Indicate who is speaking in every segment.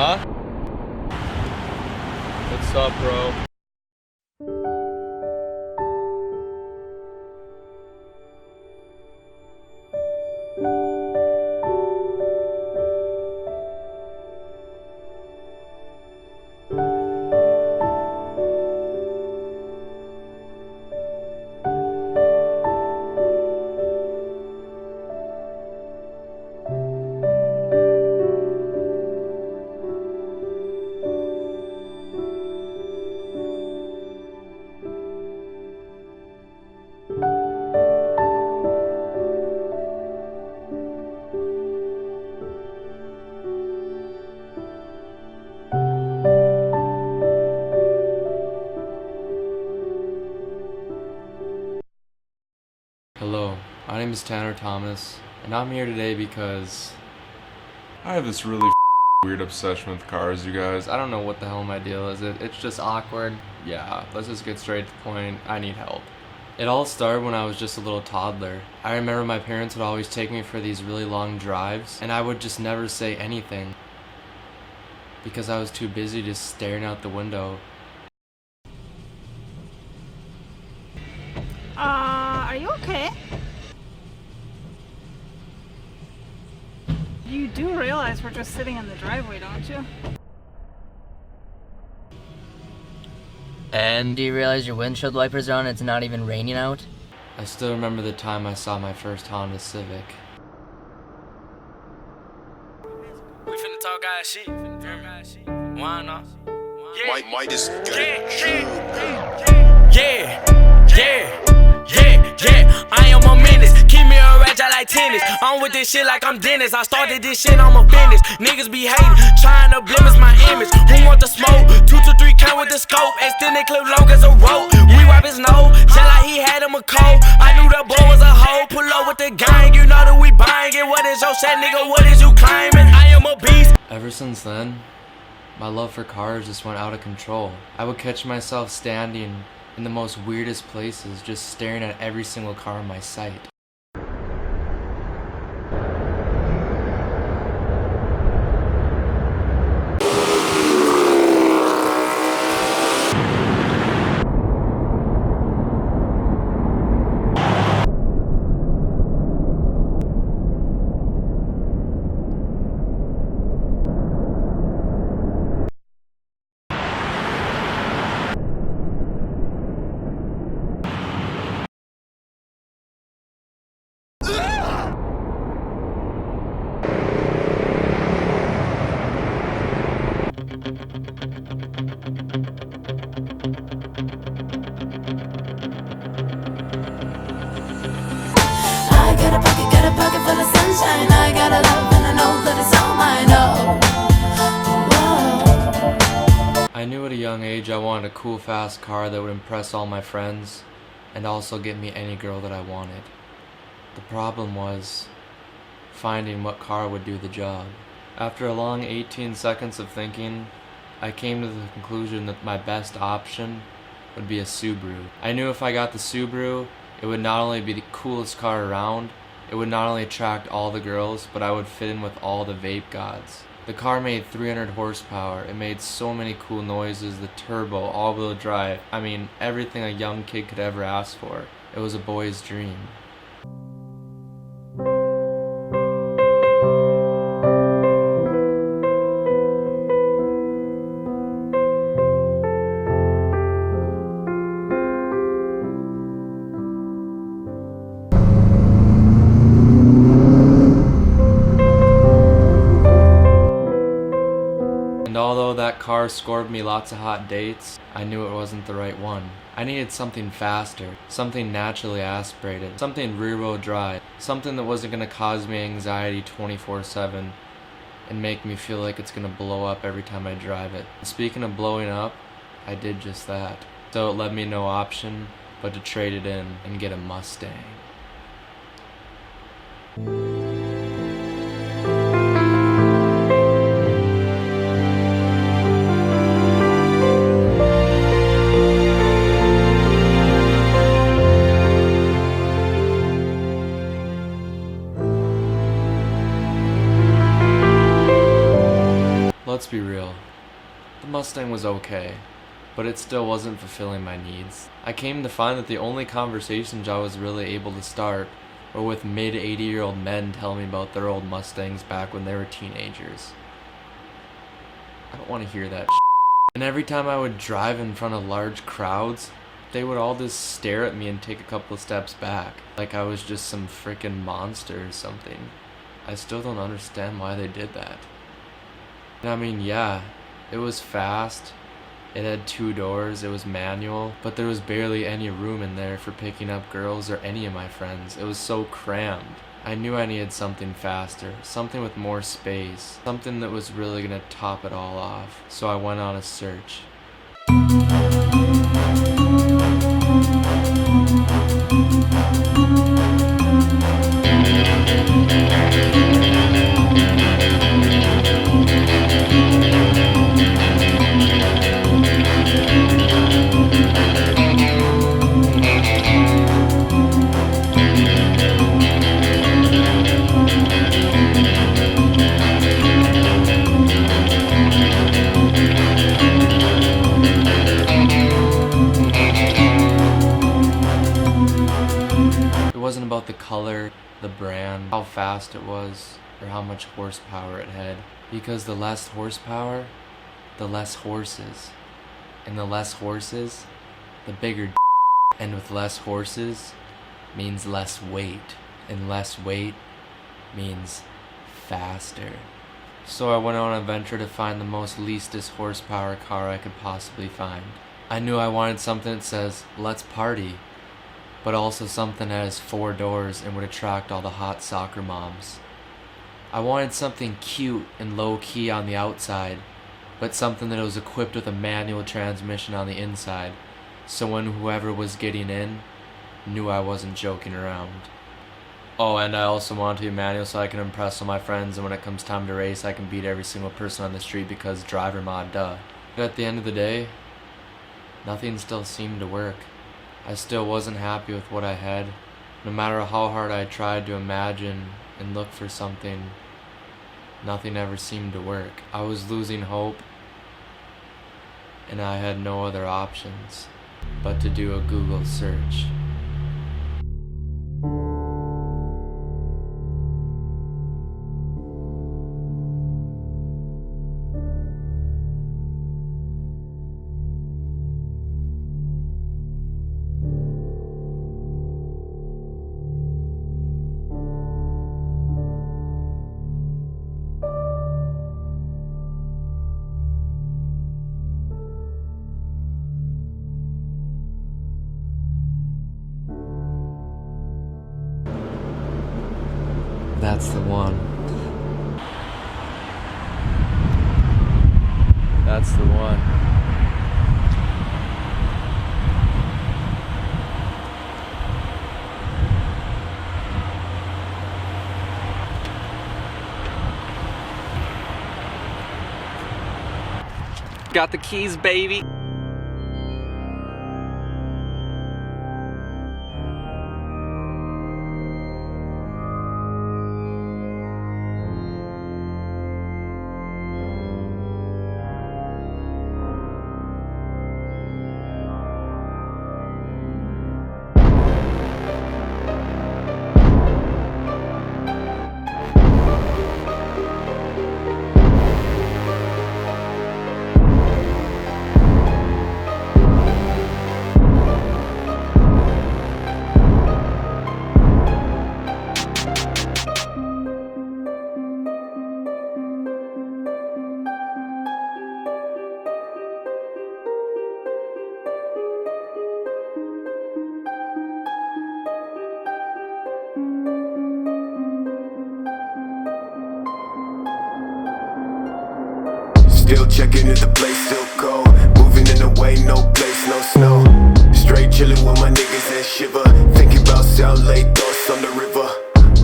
Speaker 1: Huh? What's up, bro? Hello, my name is Tanner Thomas, and I'm here today because
Speaker 2: I have this really weird obsession with cars, you guys.
Speaker 1: I don't know what the hell my deal is. It's just awkward. Yeah, let's just get straight to the point. I need help. It all started when I was just a little toddler. I remember my parents would always take me for these really long drives, and I would just never say anything because I was too busy just staring out the window.
Speaker 3: Are you okay? You do realize we're just sitting in the driveway, don't you?
Speaker 4: And do you realize your windshield wipers are on and it's not even raining out?
Speaker 1: I still remember the time I saw my first Honda Civic.
Speaker 5: We finna talk guy shit. Why not?
Speaker 6: Might just
Speaker 5: Yeah. I am a menace. Keep me a ratchet like tennis. I'm with this shit like I'm Dennis. I started this shit, I'm a business. Niggas be hating, trying to blemish my image. Who want the smoke? 2 to 3 count with the scope. Extended clip long as a rope. We wipe his nose, just like he had him a cold. I knew that boy was a hoe. Pull up with the gang, you know that we buying it. What is your set, nigga? What is you claiming? I am a beast.
Speaker 1: Ever since then, my love for cars just went out of control. I would catch myself standing in the most weirdest places, just staring at every single car in my sight.
Speaker 7: Got a pocket full of sunshine. I got a love and I know that it's all mine. Oh,
Speaker 1: I knew at a young age I wanted a cool, fast car that would impress all my friends and also get me any girl that I wanted. The problem was finding what car would do the job. After a long 18 seconds of thinking, I came to the conclusion that my best option would be a Subaru. I knew if I got the Subaru, it would not only be the coolest car around, it would not only attract all the girls, but I would fit in with all the vape gods. The car made 300 horsepower, it made so many cool noises, the turbo, all-wheel drive, I mean everything a young kid could ever ask for. It was a boy's dream. Although that car scored me lots of hot dates, I knew it wasn't the right one. I needed something faster, something naturally aspirated, something rear-wheel drive, something that wasn't going to cause me anxiety 24/7 and make me feel like it's going to blow up every time I drive it. Speaking of blowing up, I did just that. So it left me no option but to trade it in and get a Mustang. Let's be real. The Mustang was okay, but it still wasn't fulfilling my needs. I came to find that the only conversations I was really able to start were with mid-80-year-old men telling me about their old Mustangs back when they were teenagers. I don't want to hear that shit. And every time I would drive in front of large crowds, they would all just stare at me and take a couple of steps back, like I was just some freaking monster or something. I still don't understand why they did that. And I mean, yeah, it was fast, it had 2 doors, it was manual, but there was barely any room in there for picking up girls or any of my friends. It was so crammed. I knew I needed something faster, something with more space, something that was really gonna top it all off. So I went on a search. It wasn't about the color, the brand, how fast it was, or how much horsepower it had. Because the less horsepower, the less horses. And the less horses, the bigger. And with less horses means less weight. And less weight means faster. So I went on a venture to find the most leastest horsepower car I could possibly find. I knew I wanted something that says, let's party, but also something that has 4 doors and would attract all the hot soccer moms. I wanted something cute and low-key on the outside, but something that was equipped with a manual transmission on the inside, so when whoever was getting in knew I wasn't joking around. Oh, and I also wanted to be manual so I can impress all my friends, and when it comes time to race, I can beat every single person on the street because driver mod, duh. But at the end of the day, nothing still seemed to work. I still wasn't happy with what I had. No matter how hard I tried to imagine and look for something, nothing ever seemed to work. I was losing hope, and I had no other options but to do a Google search. That's the one. That's the one.
Speaker 8: Got the keys, baby.
Speaker 6: Still checking if the place still cold. Moving in the way, no place, no snow. Straight chilling with my niggas and shiver. Thinking about sound late thoughts on the river.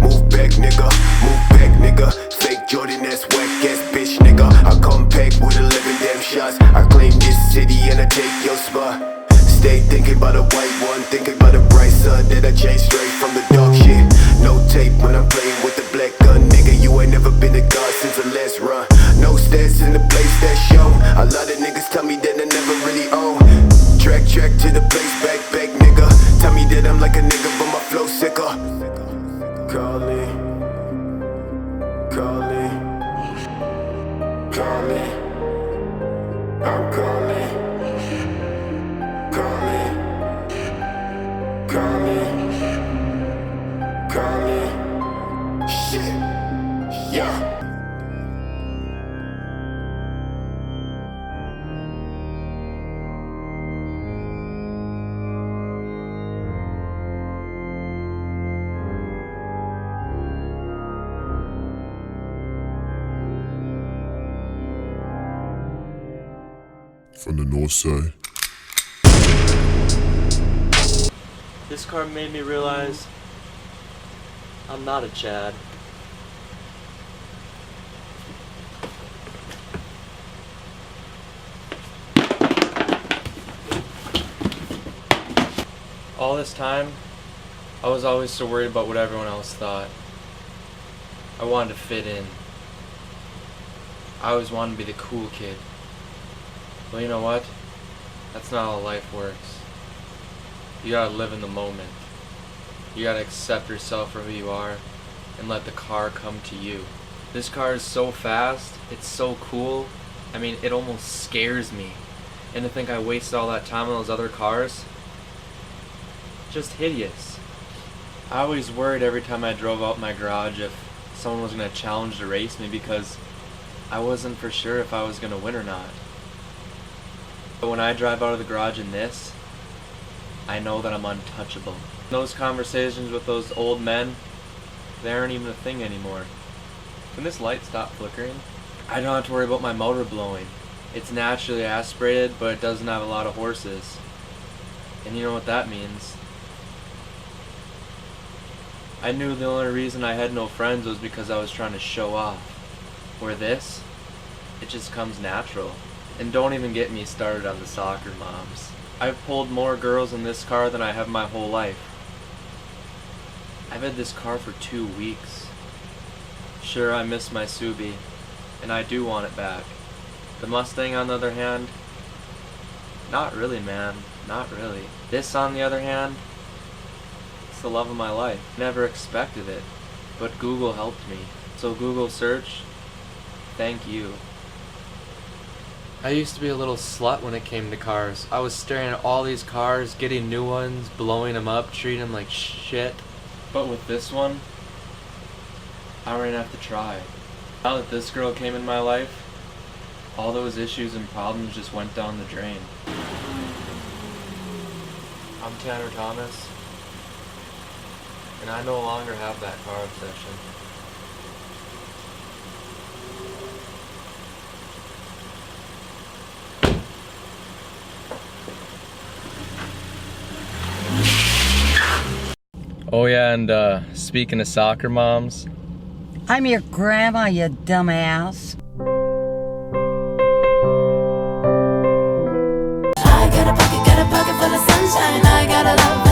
Speaker 6: Move back, nigga, move back, nigga. Fake Jordan, that's whack ass bitch, nigga. I come pack with 11 damn shots. I claim this city and I take your spot. Stay thinking about a white one, thinking about a bright sun that I changed straight from the dark shit. No tape when I'm playing with the black gun, nigga. You ain't never been a god since the last run. No stats in the place. tell me that I never really own. Track to the place, back, nigga. Tell me that I'm like a nigga, but my flow sicker. Call me, call me, call me. I'm calling, call me, call me, call me. Shit, yeah.
Speaker 9: From the north side.
Speaker 1: This car made me realize I'm not a Chad. All this time, I was always so worried about what everyone else thought. I wanted to fit in. I always wanted to be the cool kid. Well, you know what? That's not how life works. You gotta live in the moment. You gotta accept yourself for who you are and let the car come to you. This car is so fast, it's so cool. I mean, it almost scares me. And to think I wasted all that time on those other cars, just hideous. I always worried every time I drove out my garage if someone was gonna challenge to race me because I wasn't for sure if I was gonna win or not. But when I drive out of the garage in this, I know that I'm untouchable. Those conversations with those old men, they aren't even a thing anymore. Can this light stop flickering? I don't have to worry about my motor blowing. It's naturally aspirated, but it doesn't have a lot of horses. And you know what that means. I knew the only reason I had no friends was because I was trying to show off. Where this, it just comes natural. And don't even get me started on the soccer moms. I've pulled more girls in this car than I have my whole life. I've had this car for 2 weeks. Sure, I miss my Subi, and I do want it back. The Mustang, on the other hand, not really, man, not really. This, on the other hand, it's the love of my life. Never expected it, but Google helped me. So Google search, thank you. I used to be a little slut when it came to cars. I was staring at all these cars, getting new ones, blowing them up, treating them like shit. But with this one, I don't even have to try. Now that this girl came in my life, all those issues and problems just went down the drain. I'm Tanner Thomas, and I no longer have that car obsession. Oh yeah, and speaking of soccer moms,
Speaker 10: I'm your grandma, you dumbass.
Speaker 7: I got a pocket full of sunshine. I got a love